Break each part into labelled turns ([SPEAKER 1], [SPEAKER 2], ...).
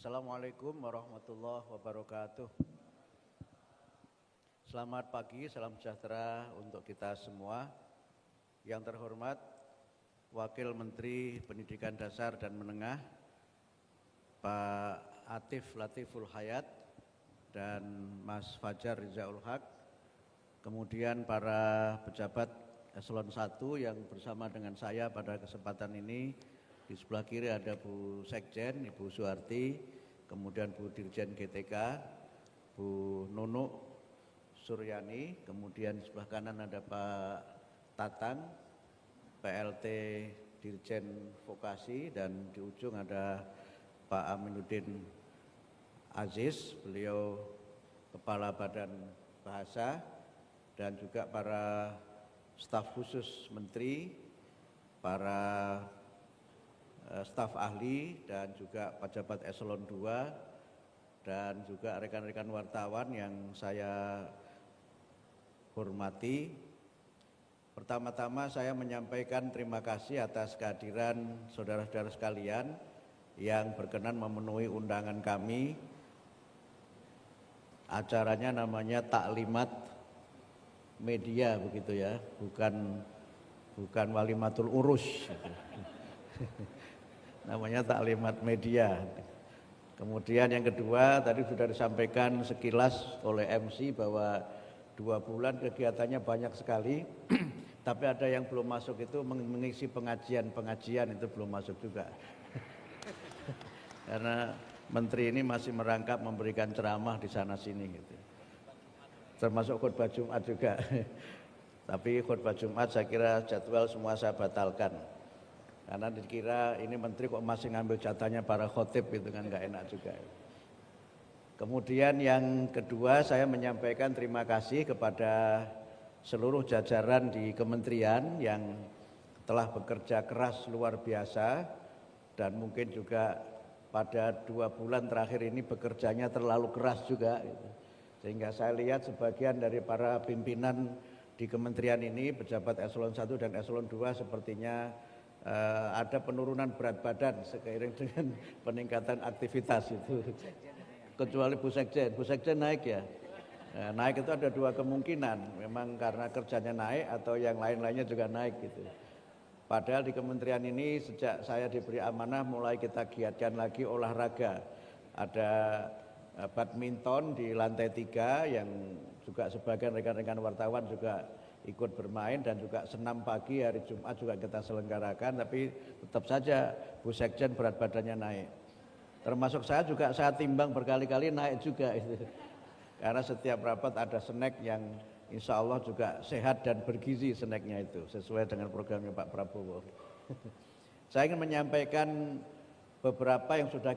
[SPEAKER 1] Assalamualaikum warahmatullahi wabarakatuh. Selamat pagi, salam sejahtera untuk kita semua. Yang terhormat Wakil Menteri Pendidikan Dasar dan Menengah Pak Atif Latiful Hayat dan Mas Fajar Rizaul Haq, kemudian para pejabat Eselon 1 yang bersama dengan saya pada kesempatan ini. Di sebelah kiri ada Bu Sekjen, Ibu Suharti, kemudian Bu Dirjen GTK, Bu Nunuk Suryani, kemudian di sebelah kanan ada Pak Tatang, PLT Dirjen Vokasi, dan di ujung ada Pak Aminuddin Aziz, beliau Kepala Badan Bahasa, dan juga para staf khusus Menteri, para staf ahli dan juga pejabat Eselon 2 dan juga rekan-rekan wartawan yang saya hormati. Pertama-tama saya menyampaikan terima kasih atas kehadiran saudara-saudara sekalian yang berkenan memenuhi undangan kami. Acaranya namanya Taklimat Media begitu ya, bukan Walimatul Urus gitu. Namanya Taklimat Media. Kemudian yang kedua, tadi sudah disampaikan sekilas oleh MC bahwa 2 bulan kegiatannya banyak sekali, tapi ada yang belum masuk itu mengisi pengajian itu belum masuk juga. Karena Menteri ini masih merangkap memberikan ceramah di sana sini gitu. Termasuk khutbah Jumat juga. Tapi khutbah Jumat saya kira jadwal semua saya batalkan. Karena dikira ini menteri kok masih ngambil jatahnya para khotib gitu kan, nggak enak juga. Kemudian yang kedua, saya menyampaikan terima kasih kepada seluruh jajaran di kementerian yang telah bekerja keras luar biasa dan mungkin juga pada 2 bulan terakhir ini bekerjanya terlalu keras juga gitu. Sehingga saya lihat sebagian dari para pimpinan di kementerian ini, pejabat Eselon 1 dan Eselon 2 sepertinya ada penurunan berat badan seiring dengan peningkatan aktivitas itu. Kecuali Bu Sekjen naik ya. Naik itu ada 2 kemungkinan, memang karena kerjanya naik atau yang lain-lainnya juga naik gitu. Padahal di kementerian ini sejak saya diberi amanah mulai kita giatkan lagi olahraga. Ada badminton di lantai 3 yang juga sebagian rekan-rekan wartawan juga ikut bermain, dan juga senam pagi hari Jumat juga kita selenggarakan, tapi tetap saja Bu Sekjen berat badannya naik. Termasuk saya juga, saya timbang berkali-kali naik juga itu. Karena setiap rapat ada snack yang insya Allah juga sehat dan bergizi snacknya itu, sesuai dengan programnya Pak Prabowo. Saya ingin menyampaikan beberapa yang sudah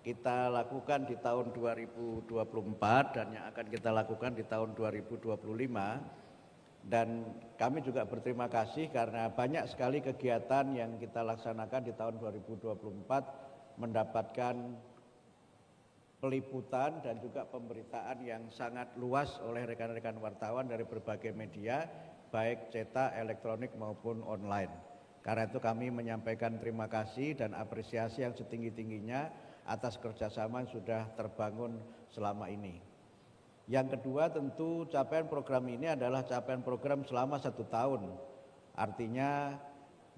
[SPEAKER 1] kita lakukan di tahun 2024 dan yang akan kita lakukan di tahun 2025. Dan kami juga berterima kasih karena banyak sekali kegiatan yang kita laksanakan di tahun 2024 mendapatkan peliputan dan juga pemberitaan yang sangat luas oleh rekan-rekan wartawan dari berbagai media, baik cetak, elektronik maupun online. Karena itu kami menyampaikan terima kasih dan apresiasi yang setinggi-tingginya atas kerjasama yang sudah terbangun selama ini. Yang kedua, tentu capaian program ini adalah capaian program selama 1 tahun. Artinya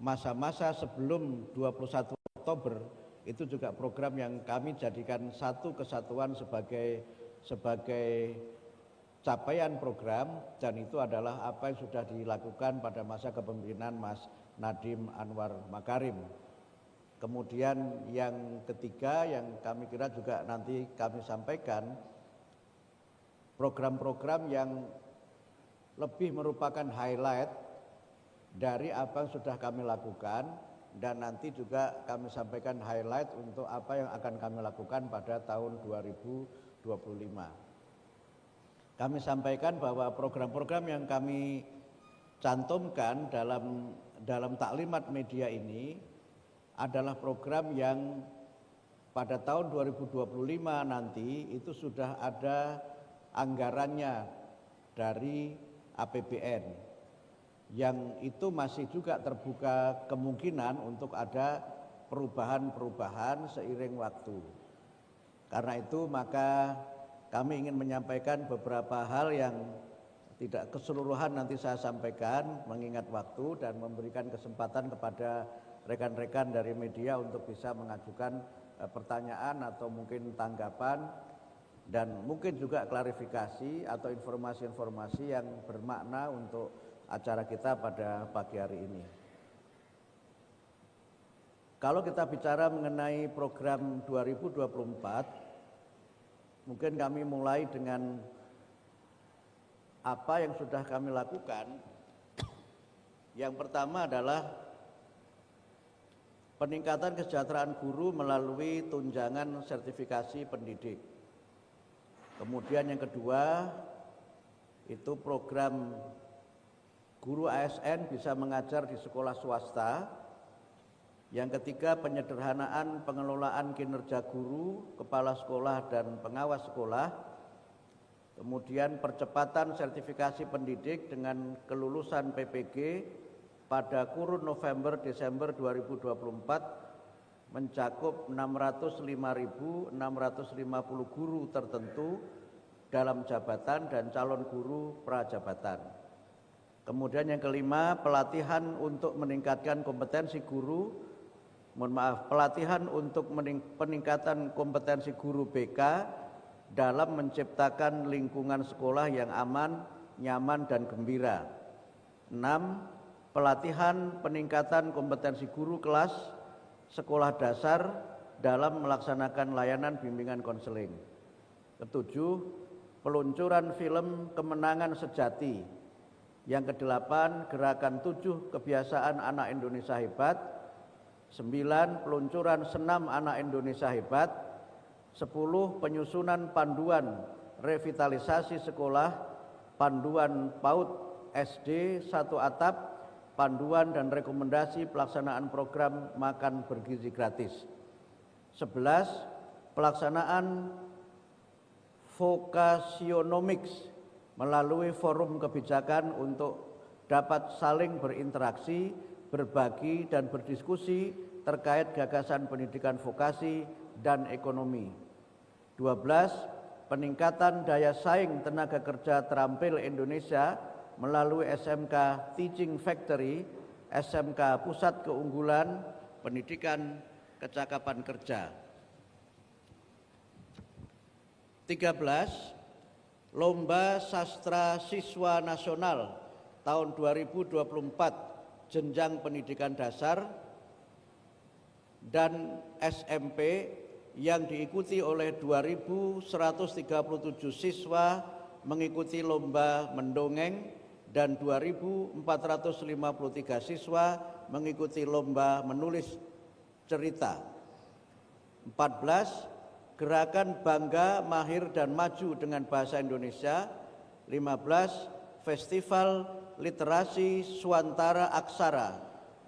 [SPEAKER 1] masa-masa sebelum 21 Oktober itu juga program yang kami jadikan satu kesatuan sebagai capaian program, dan itu adalah apa yang sudah dilakukan pada masa kepemimpinan Mas Nadiem Anwar Makarim. Kemudian yang ketiga yang kami kira juga nanti kami sampaikan, program-program yang lebih merupakan highlight dari apa yang sudah kami lakukan, dan nanti juga kami sampaikan highlight untuk apa yang akan kami lakukan pada tahun 2025. Kami sampaikan bahwa program-program yang kami cantumkan dalam Taklimat Media ini adalah program yang pada tahun 2025 nanti itu sudah ada anggarannya dari APBN, yang itu masih juga terbuka kemungkinan untuk ada perubahan-perubahan seiring waktu. Karena itu maka kami ingin menyampaikan beberapa hal yang tidak keseluruhan nanti saya sampaikan mengingat waktu dan memberikan kesempatan kepada rekan-rekan dari media untuk bisa mengajukan pertanyaan atau mungkin tanggapan dan mungkin juga klarifikasi atau informasi-informasi yang bermakna untuk acara kita pada pagi hari ini. Kalau kita bicara mengenai program 2024, mungkin kami mulai dengan apa yang sudah kami lakukan. Yang pertama adalah peningkatan kesejahteraan guru melalui tunjangan sertifikasi pendidik. Kemudian yang kedua, itu program guru ASN bisa mengajar di sekolah swasta. Yang ketiga, penyederhanaan pengelolaan kinerja guru, kepala sekolah dan pengawas sekolah. Kemudian percepatan sertifikasi pendidik dengan kelulusan PPG pada kurun November-Desember 2024 mencakup 605.650 guru tertentu dalam jabatan dan calon guru prajabatan. Kemudian yang kelima, pelatihan untuk meningkatkan kompetensi guru, pelatihan untuk peningkatan kompetensi guru BK dalam menciptakan lingkungan sekolah yang aman, nyaman dan gembira. 6. Pelatihan peningkatan kompetensi guru kelas sekolah dasar dalam melaksanakan layanan bimbingan konseling. 7. Peluncuran film Kemenangan Sejati. Yang ke-8, gerakan 7 kebiasaan anak Indonesia hebat. 9. Peluncuran senam anak Indonesia hebat. 10. Penyusunan panduan revitalisasi sekolah, panduan PAUD SD 1 atap, panduan dan rekomendasi pelaksanaan program makan bergizi gratis. 11. Pelaksanaan vocasionomics melalui forum kebijakan untuk dapat saling berinteraksi, berbagi dan berdiskusi terkait gagasan pendidikan vokasi dan ekonomi. 12. Peningkatan daya saing tenaga kerja terampil Indonesia melalui SMK Teaching Factory, SMK Pusat Keunggulan Pendidikan Kecakapan Kerja. 13. Lomba Sastra Siswa Nasional tahun 2024 jenjang pendidikan dasar dan SMP yang diikuti oleh 2.137 siswa mengikuti lomba mendongeng dan 2.453 siswa mengikuti lomba menulis cerita. 14. Gerakan Bangga, Mahir dan Maju dengan Bahasa Indonesia. 15. Festival Literasi Swantara Aksara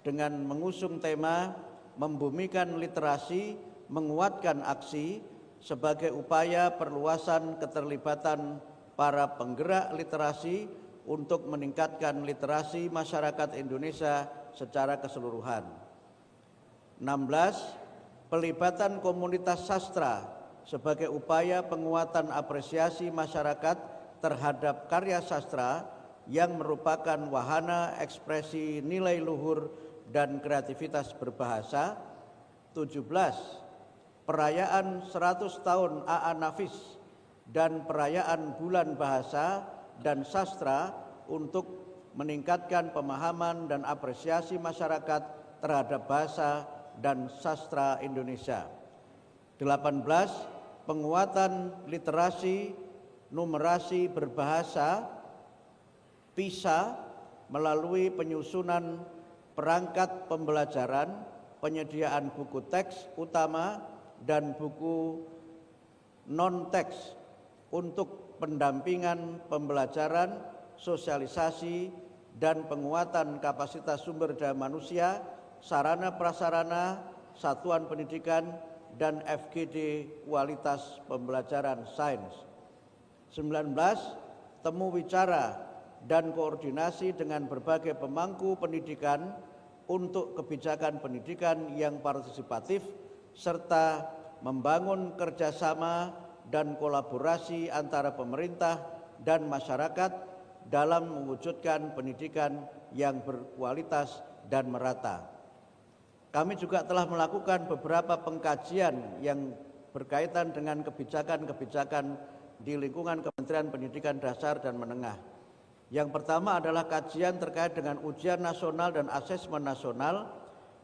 [SPEAKER 1] dengan mengusung tema Membumikan Literasi, Menguatkan Aksi sebagai upaya perluasan keterlibatan para penggerak literasi untuk meningkatkan literasi masyarakat Indonesia secara keseluruhan. 16. Pelibatan komunitas sastra sebagai upaya penguatan apresiasi masyarakat terhadap karya sastra yang merupakan wahana ekspresi nilai luhur dan kreativitas berbahasa. 17. Perayaan 100 tahun A.A. Nafis dan perayaan Bulan Bahasa dan Sastra untuk meningkatkan pemahaman dan apresiasi masyarakat terhadap bahasa dan sastra Indonesia. 18. Penguatan literasi numerasi berbahasa PISA melalui penyusunan perangkat pembelajaran, penyediaan buku teks utama dan buku non-teks untuk pendampingan pembelajaran, sosialisasi dan penguatan kapasitas sumber daya manusia, sarana prasarana, satuan pendidikan dan FGD kualitas pembelajaran sains. 19. Temu wicara dan koordinasi dengan berbagai pemangku pendidikan, untuk kebijakan pendidikan yang partisipatif serta membangun kerjasama dan kolaborasi antara pemerintah dan masyarakat dalam mewujudkan pendidikan yang berkualitas dan merata. Kami juga telah melakukan beberapa pengkajian yang berkaitan dengan kebijakan-kebijakan di lingkungan Kementerian Pendidikan Dasar dan Menengah. Yang pertama adalah kajian terkait dengan ujian nasional dan asesmen nasional,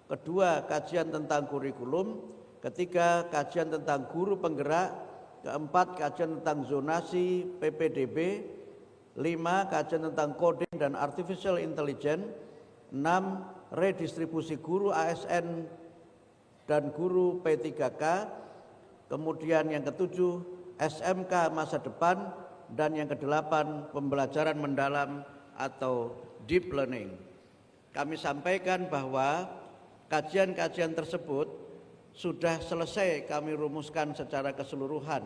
[SPEAKER 1] kedua kajian tentang kurikulum, ketiga kajian tentang guru penggerak, keempat kajian tentang zonasi PPDB, lima kajian tentang coding dan artificial intelligence, enam redistribusi guru ASN dan guru P3K, kemudian yang ketujuh SMK masa depan, dan yang kedelapan pembelajaran mendalam atau deep learning. Kami sampaikan bahwa kajian-kajian tersebut sudah selesai kami rumuskan secara keseluruhan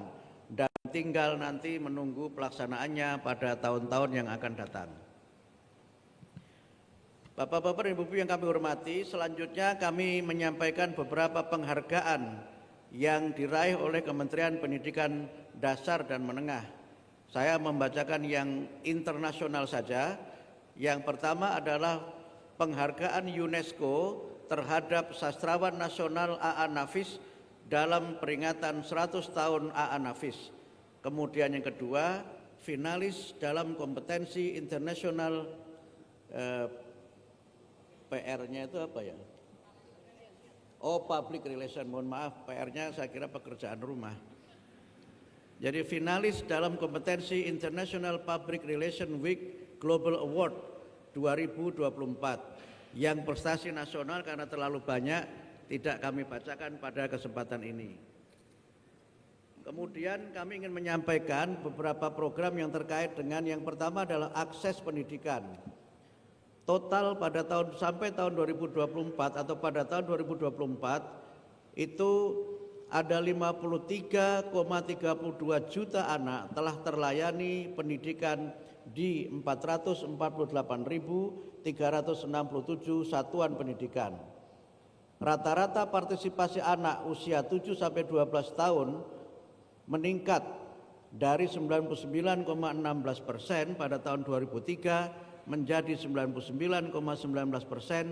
[SPEAKER 1] dan tinggal nanti menunggu pelaksanaannya pada tahun-tahun yang akan datang. Bapak-bapak dan ibu-ibu yang kami hormati, selanjutnya kami menyampaikan beberapa penghargaan yang diraih oleh Kementerian Pendidikan Dasar dan Menengah. Saya membacakan yang internasional saja. Yang pertama adalah penghargaan UNESCO terhadap sastrawan nasional A.A. Nafis dalam peringatan 100 tahun A.A. Nafis. Kemudian yang kedua, finalis dalam kompetensi internasional PR-nya itu apa ya? Oh, public relation, mohon maaf, PR-nya saya kira pekerjaan rumah. Jadi finalis dalam kompetensi International Public Relation Week Global Award 2024. Yang prestasi nasional karena terlalu banyak tidak kami bacakan pada kesempatan ini. Kemudian kami ingin menyampaikan beberapa program yang terkait dengan yang pertama adalah akses pendidikan. Total pada tahun sampai tahun 2024 atau pada tahun 2024 itu ada 53,32 juta anak telah terlayani pendidikan di 448.367 satuan pendidikan. Rata-rata partisipasi anak usia 7 sampai 12 tahun meningkat dari 99,16% pada tahun 2003 menjadi 99,19%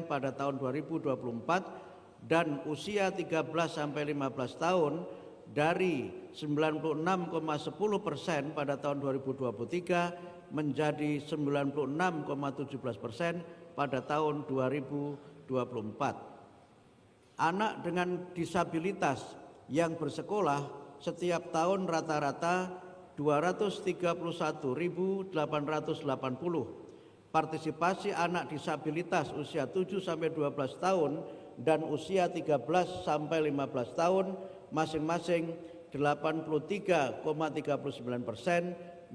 [SPEAKER 1] pada tahun 2024. Dan usia 13 sampai 15 tahun dari 96,10% pada tahun 2023 menjadi 96,17% pada tahun 2024. Anak dengan disabilitas yang bersekolah setiap tahun rata-rata 231.880. Partisipasi anak disabilitas usia 7 sampai 12 tahun dan usia 13 sampai 15 tahun masing-masing 83,39%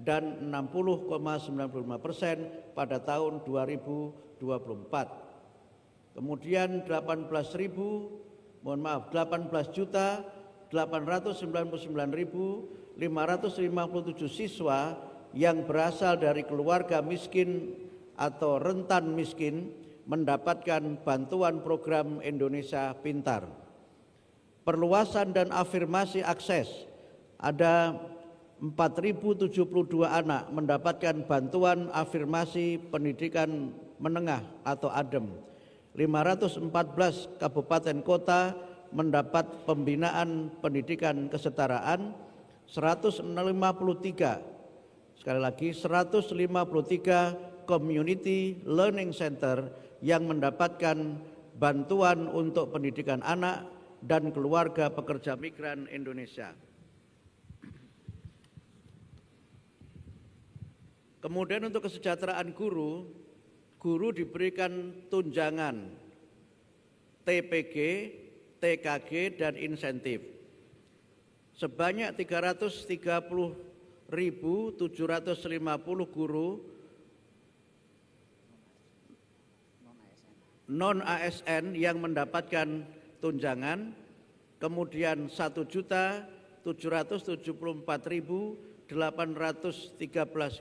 [SPEAKER 1] dan 60,95% pada tahun 2024. Kemudian 18.899.557 siswa yang berasal dari keluarga miskin atau rentan miskin mendapatkan bantuan program Indonesia Pintar. Perluasan dan afirmasi akses, ada 4.072 anak mendapatkan bantuan afirmasi pendidikan menengah atau ADEM. 514 kabupaten kota mendapat pembinaan pendidikan kesetaraan, 153 sekali lagi 153 community learning center yang mendapatkan bantuan untuk pendidikan anak dan keluarga pekerja migran Indonesia. Kemudian untuk kesejahteraan guru, guru diberikan tunjangan TPG, TKG dan insentif. Sebanyak 330.750 guru non-ASN yang mendapatkan tunjangan, kemudian 1.774.813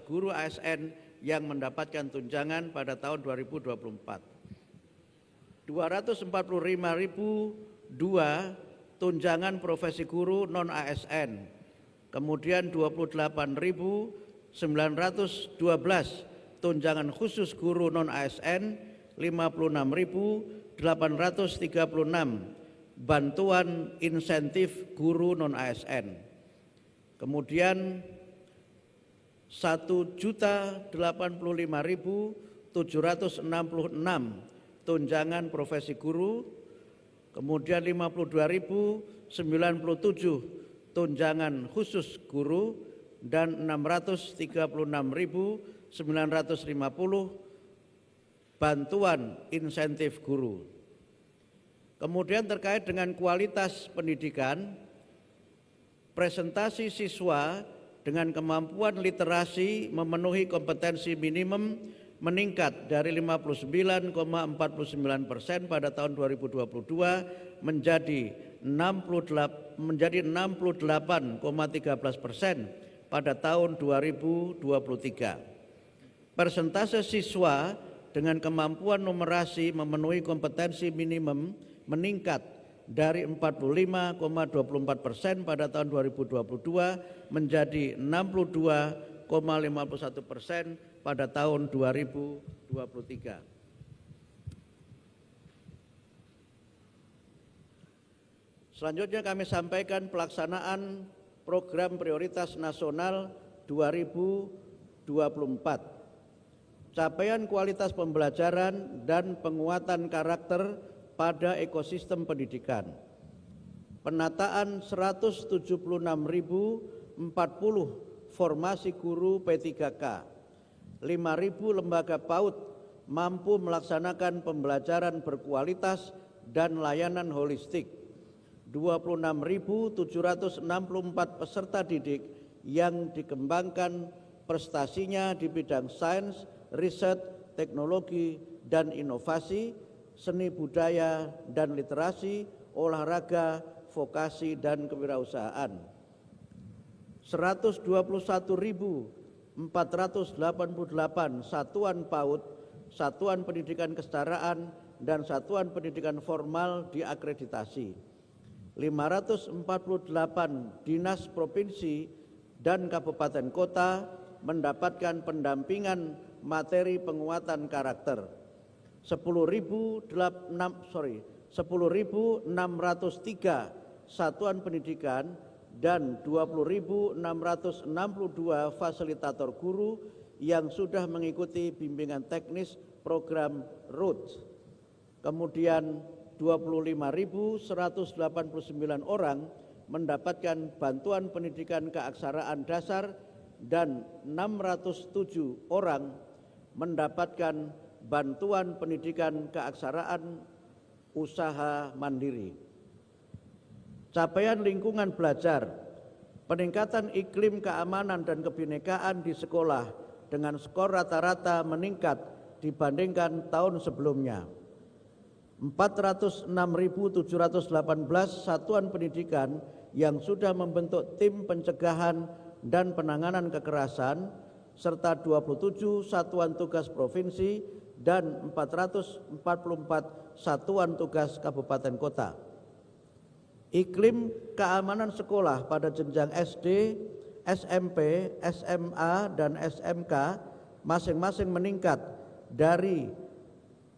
[SPEAKER 1] guru ASN yang mendapatkan tunjangan pada tahun 2024. 2 245.002 tunjangan profesi guru non ASN, kemudian 28.912 tunjangan khusus guru non ASN, 56.836 bantuan insentif guru non ASN, kemudian 1.085.766 tunjangan profesi guru, kemudian 52.097 tunjangan khusus guru, dan 636.950 bantuan insentif guru. Kemudian terkait dengan kualitas pendidikan, presentasi siswa dengan kemampuan literasi memenuhi kompetensi minimum meningkat dari 59,49% pada tahun 2022 menjadi 68,13% pada tahun 2023. Persentase siswa dengan kemampuan numerasi memenuhi kompetensi minimum meningkat dari 45,24% pada tahun 2022 menjadi 62,51% pada tahun 2023. Selanjutnya kami sampaikan pelaksanaan program prioritas nasional 2024. Capaian kualitas pembelajaran dan penguatan karakter pada ekosistem pendidikan. Penataan 176.040 formasi guru P3K, 5.000 lembaga PAUD mampu melaksanakan pembelajaran berkualitas dan layanan holistik, 26.764 peserta didik yang dikembangkan prestasinya di bidang sains, riset, teknologi, dan inovasi, seni budaya dan literasi, olahraga, vokasi, dan kewirausahaan. 121.488 satuan PAUD, satuan pendidikan kesetaraan, dan satuan pendidikan formal diakreditasi. 548 dinas provinsi dan kabupaten kota mendapatkan pendampingan materi penguatan karakter. 10.603 satuan pendidikan dan 20.662 fasilitator guru yang sudah mengikuti bimbingan teknis program ROOT. Kemudian 25.189 orang mendapatkan bantuan pendidikan keaksaraan dasar dan 607 orang mendapatkan bantuan pendidikan keaksaraan usaha mandiri. Capaian lingkungan belajar, peningkatan iklim keamanan dan kebinekaan di sekolah dengan skor rata-rata meningkat dibandingkan tahun sebelumnya. 406.718 satuan pendidikan yang sudah membentuk tim pencegahan dan penanganan kekerasan, serta 27 satuan tugas provinsi dan 444 satuan tugas kabupaten kota. Iklim keamanan sekolah pada jenjang SD, SMP, SMA, dan SMK masing-masing meningkat dari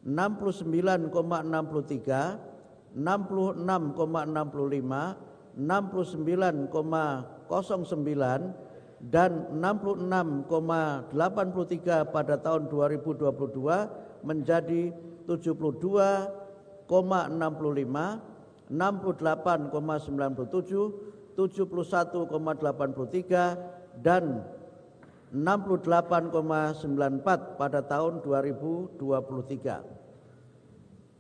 [SPEAKER 1] 69,63, 66,65, 69,09, dan 66,83 pada tahun 2022 menjadi 72,65, 68,97, 71,83, dan 68,94 pada tahun 2023.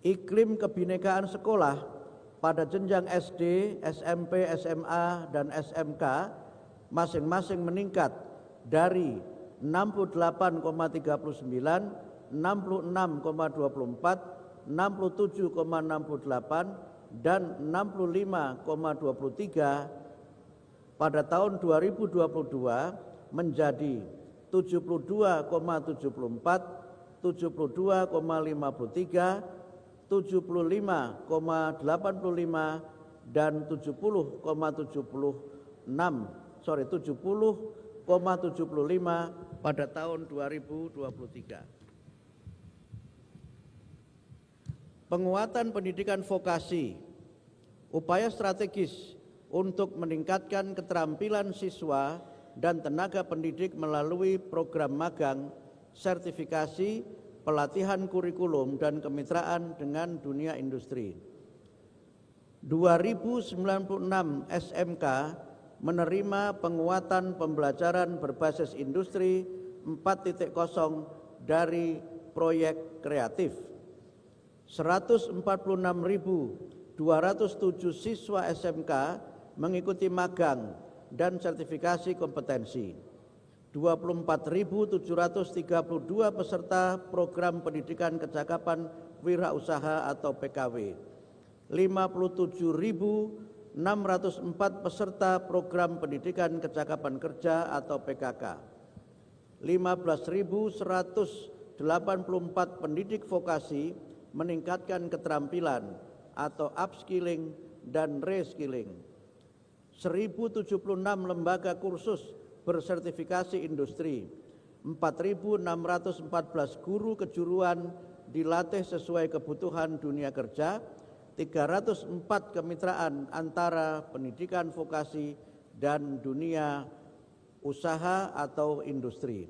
[SPEAKER 1] Iklim kebinekaan sekolah pada jenjang SD, SMP, SMA, dan SMK masing-masing meningkat dari 68,39, 66,24, 67,68, dan 65,23 pada tahun 2022 menjadi 72,74, 72,53, 75,85 dan 70,75 pada tahun 2023. Penguatan pendidikan vokasi, upaya strategis untuk meningkatkan keterampilan siswa dan tenaga pendidik melalui program magang, sertifikasi, pelatihan kurikulum dan kemitraan dengan dunia industri. 2096 SMK menerima penguatan pembelajaran berbasis industri 4.0 dari proyek kreatif. 146.207 siswa SMK mengikuti magang dan sertifikasi kompetensi. 24.732 peserta program pendidikan kecakapan wirausaha atau PKW. 57.604 peserta program pendidikan kecakapan kerja atau PKK. 15.184 pendidik vokasi meningkatkan keterampilan atau upskilling dan reskilling. 1.076 lembaga kursus bersertifikasi industri. 4.614 guru kejuruan dilatih sesuai kebutuhan dunia kerja. 304 kemitraan antara pendidikan vokasi dan dunia usaha atau industri.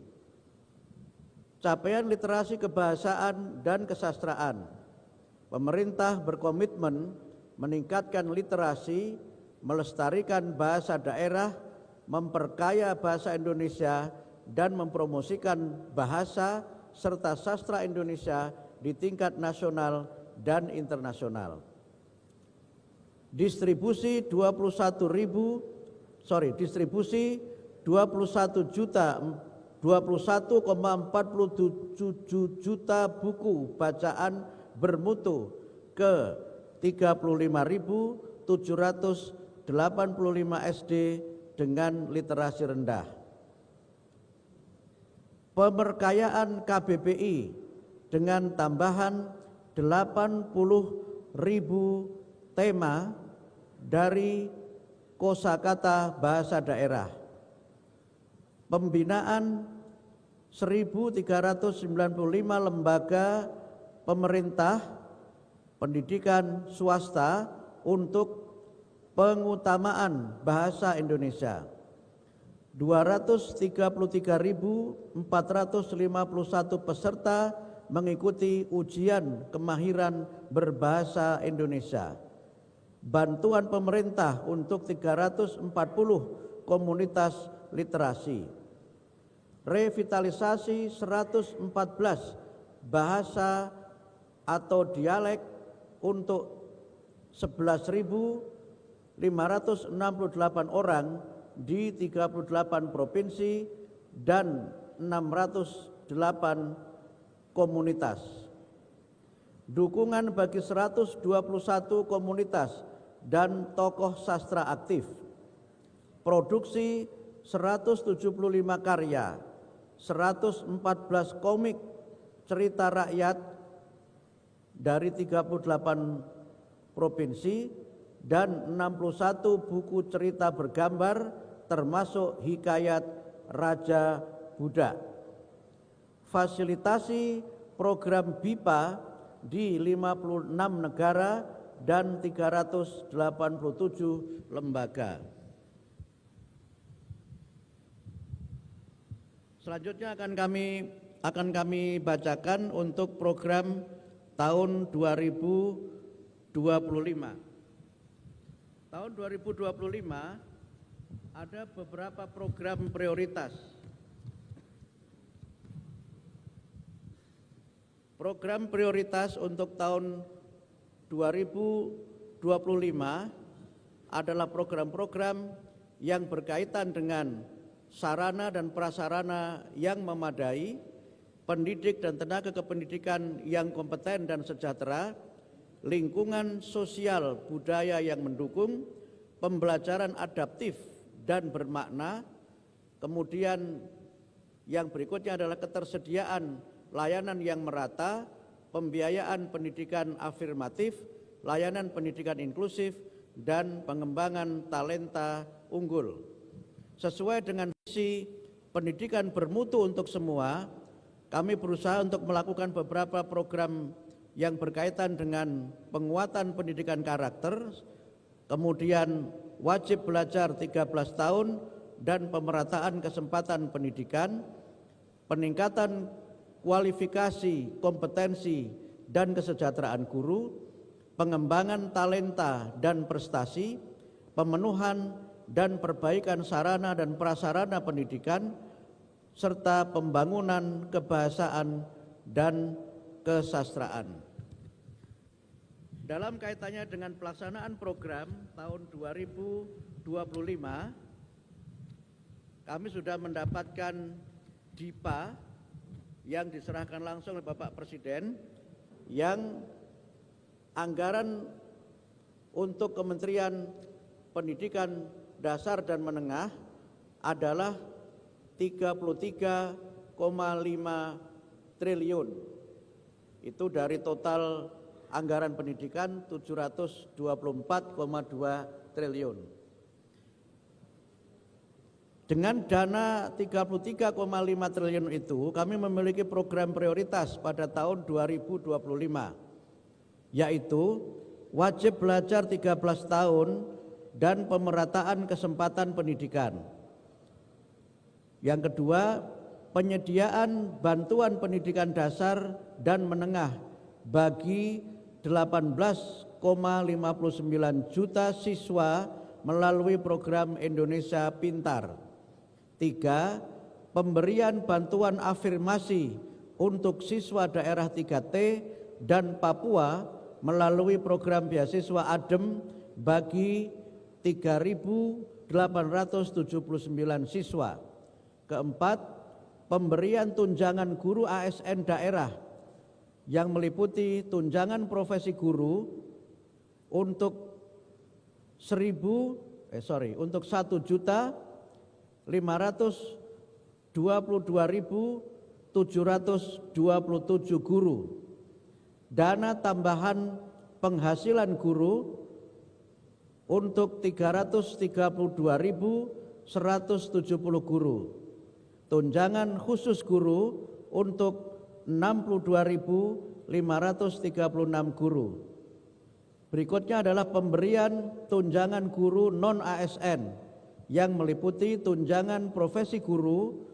[SPEAKER 1] Capaian literasi kebahasaan dan kesastraan. Pemerintah berkomitmen meningkatkan literasi, melestarikan bahasa daerah, memperkaya bahasa Indonesia, dan mempromosikan bahasa serta sastra Indonesia di tingkat nasional dan internasional. Distribusi 21 21,47 juta buku bacaan bermutu ke 35.785 SD dengan literasi rendah. Pemerkayaan KBBI dengan tambahan 80.000 tema dari kosakata bahasa daerah. Pembinaan 1.395 lembaga pemerintah, pendidikan swasta untuk pengutamaan bahasa Indonesia. 233.451 peserta mengikuti ujian kemahiran berbahasa Indonesia. Bantuan pemerintah untuk 340 komunitas literasi. Revitalisasi 114 bahasa atau dialek untuk 11.568 orang di 38 provinsi dan 608 komunitas. Dukungan bagi 121 komunitas dan tokoh sastra aktif. Produksi 175 karya, 114 komik cerita rakyat dari 38 provinsi dan 61 buku cerita bergambar termasuk hikayat Raja Budak. Fasilitasi program BIPA di 56 negara dan 387 lembaga. Selanjutnya akan kami bacakan untuk program tahun 2025. Tahun 2025 ada beberapa program prioritas. Program prioritas untuk tahun 2025 adalah program-program yang berkaitan dengan sarana dan prasarana yang memadai, pendidik dan tenaga kependidikan yang kompeten dan sejahtera, lingkungan sosial budaya yang mendukung, pembelajaran adaptif dan bermakna, kemudian yang berikutnya adalah ketersediaan layanan yang merata, pembiayaan pendidikan afirmatif, layanan pendidikan inklusif, dan pengembangan talenta unggul. Sesuai dengan visi pendidikan bermutu untuk semua, kami berusaha untuk melakukan beberapa program yang berkaitan dengan penguatan pendidikan karakter, kemudian wajib belajar 13 tahun dan pemerataan kesempatan pendidikan, peningkatan kualifikasi, kompetensi, dan kesejahteraan guru, pengembangan talenta dan prestasi, pemenuhan dan perbaikan sarana dan prasarana pendidikan, serta pembangunan kebahasaan dan kesastraan. Dalam kaitannya dengan pelaksanaan program tahun 2025, kami sudah mendapatkan DIPA yang diserahkan langsung oleh Bapak Presiden, yang anggaran untuk Kementerian Pendidikan Dasar dan Menengah adalah 33,5 triliun. Itu dari total anggaran pendidikan 724,2 triliun. Dengan dana 33,5 triliun itu, kami memiliki program prioritas pada tahun 2025, yaitu wajib belajar 13 tahun dan pemerataan kesempatan pendidikan. Yang kedua, penyediaan bantuan pendidikan dasar dan menengah bagi 18,59 juta siswa melalui program Indonesia Pintar. 3. Pemberian bantuan afirmasi untuk siswa daerah 3T dan Papua melalui program beasiswa ADEM bagi 3.879 siswa. Keempat, pemberian tunjangan guru ASN daerah yang meliputi tunjangan profesi guru untuk 1.522.727 guru, dana tambahan penghasilan guru untuk 332.170 guru, tunjangan khusus guru untuk 62.536 guru. Berikutnya adalah pemberian tunjangan guru non-ASN yang meliputi tunjangan profesi guru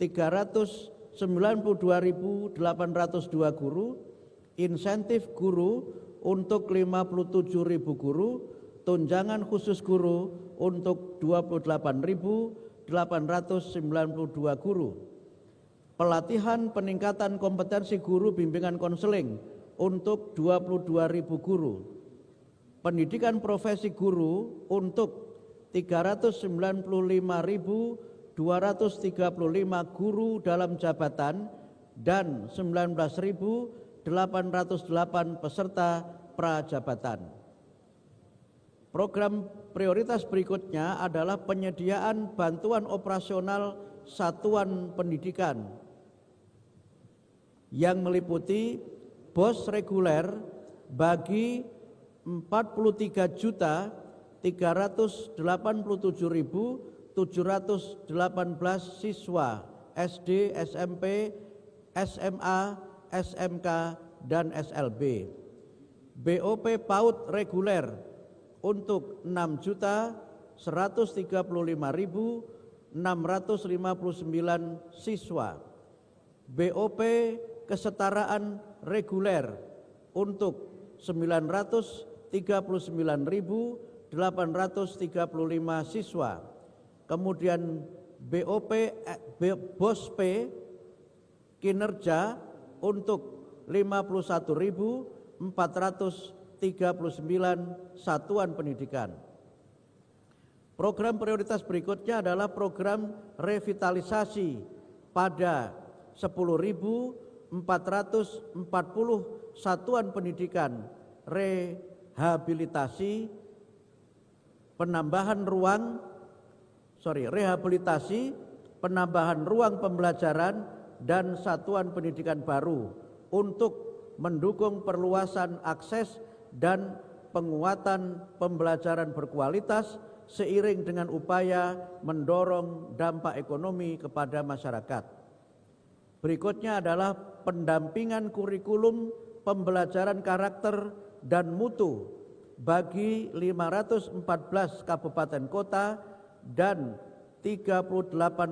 [SPEAKER 1] 392.802 guru, insentif guru untuk 57.000 guru, tunjangan khusus guru untuk 28.892 guru. Pelatihan peningkatan kompetensi guru bimbingan konseling untuk 22.000 guru. Pendidikan profesi guru untuk 395.235 guru dalam jabatan dan 19.808 peserta prajabatan. Program prioritas berikutnya adalah penyediaan bantuan operasional satuan pendidikan yang meliputi BOS reguler bagi 43.387.718 siswa SD, SMP, SMA, SMK, dan SLB. BOP PAUD reguler untuk 6.135.659 siswa. BOP kesetaraan reguler untuk 939.835 siswa. Kemudian BOSP kinerja untuk 51.439 satuan pendidikan. Program prioritas berikutnya adalah program revitalisasi pada 10.440 satuan pendidikan rehabilitasi, penambahan ruang pembelajaran dan satuan pendidikan baru untuk mendukung perluasan akses dan penguatan pembelajaran berkualitas seiring dengan upaya mendorong dampak ekonomi kepada masyarakat. Berikutnya adalah pendampingan kurikulum pembelajaran karakter dan mutu bagi 514 kabupaten kota dan 38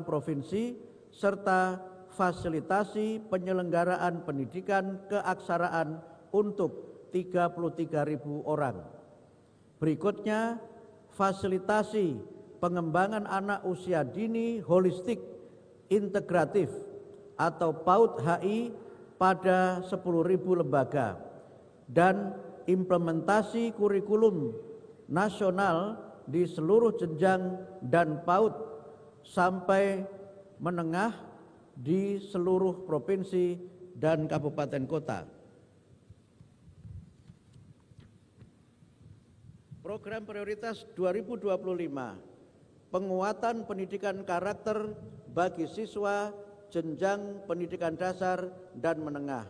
[SPEAKER 1] provinsi serta fasilitasi penyelenggaraan pendidikan keaksaraan untuk 33.000 orang. Berikutnya, fasilitasi pengembangan anak usia dini holistik integratif atau PAUD HI pada 10.000 lembaga dan implementasi kurikulum nasional di seluruh jenjang dan PAUD sampai menengah di seluruh provinsi dan kabupaten kota. Program prioritas 2025, penguatan pendidikan karakter bagi siswa jenjang pendidikan dasar dan menengah,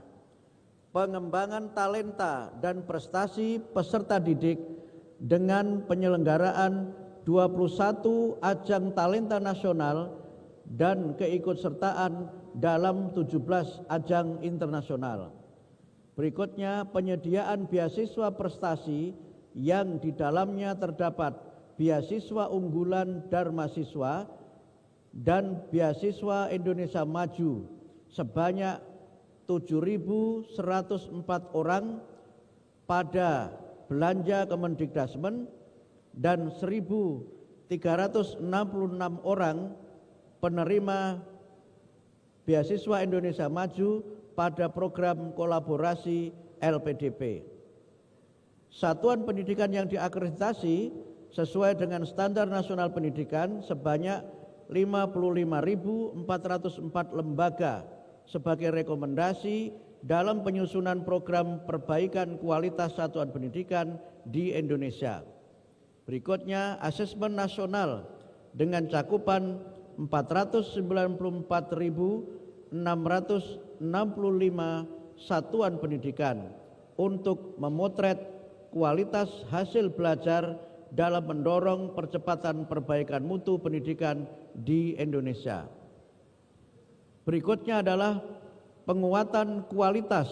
[SPEAKER 1] pengembangan talenta dan prestasi peserta didik dengan penyelenggaraan 21 ajang talenta nasional dan keikutsertaan dalam 17 ajang internasional. Berikutnya, penyediaan beasiswa prestasi yang di dalamnya terdapat beasiswa unggulan Dharma Siswa dan beasiswa Indonesia Maju sebanyak 7.104 orang pada belanja Kemendikbudrismen dan 1.366 orang penerima beasiswa Indonesia Maju pada program kolaborasi LPDP. Satuan pendidikan yang diakreditasi sesuai dengan standar nasional pendidikan sebanyak 55.404 lembaga sebagai rekomendasi dalam penyusunan program perbaikan kualitas satuan pendidikan di Indonesia. Berikutnya, asesmen nasional dengan cakupan 494.665 satuan pendidikan untuk memotret kualitas hasil belajar dalam mendorong percepatan perbaikan mutu pendidikan di Indonesia. Berikutnya adalah penguatan kualitas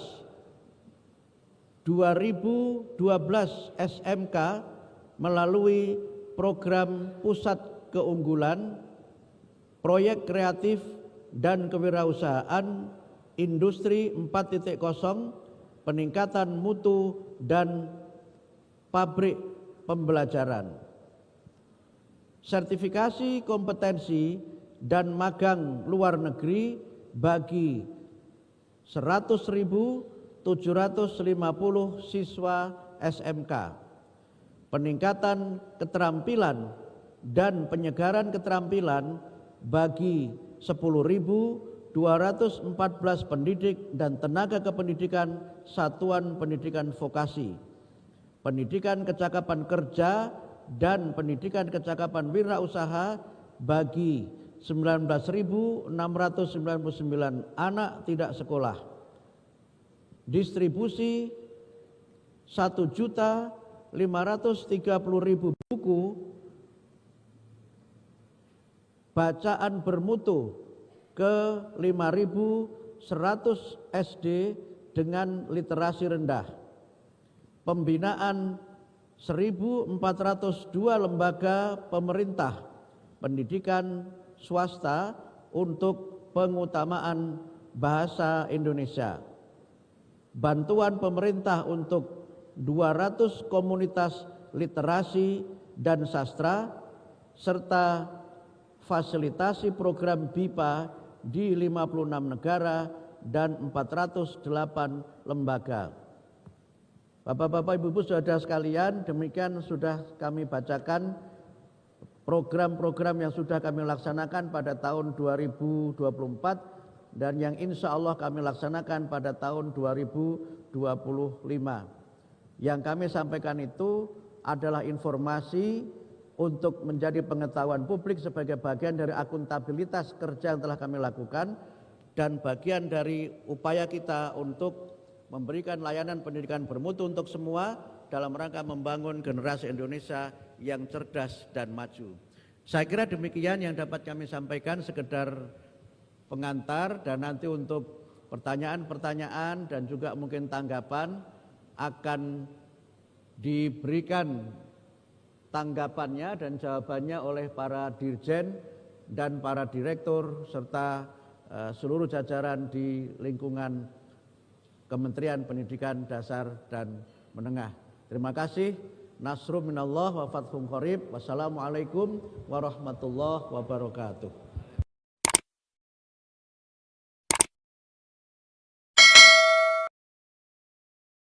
[SPEAKER 1] 2012 SMK melalui program Pusat Keunggulan, Proyek Kreatif dan Kewirausahaan Industri 4.0, peningkatan mutu dan pabrik pembelajaran. Sertifikasi kompetensi dan magang luar negeri bagi 100.750 siswa SMK. Peningkatan keterampilan dan penyegaran keterampilan bagi 10.214 pendidik dan tenaga kependidikan satuan pendidikan vokasi. Pendidikan kecakapan kerja dan pendidikan kecakapan wirausaha bagi 19.699 anak tidak sekolah. Distribusi 1.530.000 buku bacaan bermutu ke 5.100 SD dengan literasi rendah. Pembinaan 1.402 lembaga pemerintah pendidikan swasta untuk pengutamaan bahasa Indonesia. Bantuan pemerintah untuk 200 komunitas literasi dan sastra serta fasilitasi program BIPA di 56 negara dan 408 lembaga. Bapak-bapak, ibu-ibu, saudara sekalian, demikian sudah kami bacakan program-program yang sudah kami laksanakan pada tahun 2024 dan yang insya Allah kami laksanakan pada tahun 2025. Yang kami sampaikan itu adalah informasi untuk menjadi pengetahuan publik sebagai bagian dari akuntabilitas kerja yang telah kami lakukan dan bagian dari upaya kita untuk memberikan layanan pendidikan bermutu untuk semua dalam rangka membangun generasi Indonesia yang cerdas dan maju. Saya kira demikian yang dapat kami sampaikan, sekedar pengantar, dan nanti untuk pertanyaan-pertanyaan dan juga mungkin tanggapan akan diberikan tanggapannya dan jawabannya oleh para dirjen dan para direktur serta seluruh jajaran di lingkungan Kementerian Pendidikan Dasar dan Menengah. Terima kasih. Nasrun minallah wa fathun qarib. Wassalamualaikum warahmatullahi wabarakatuh.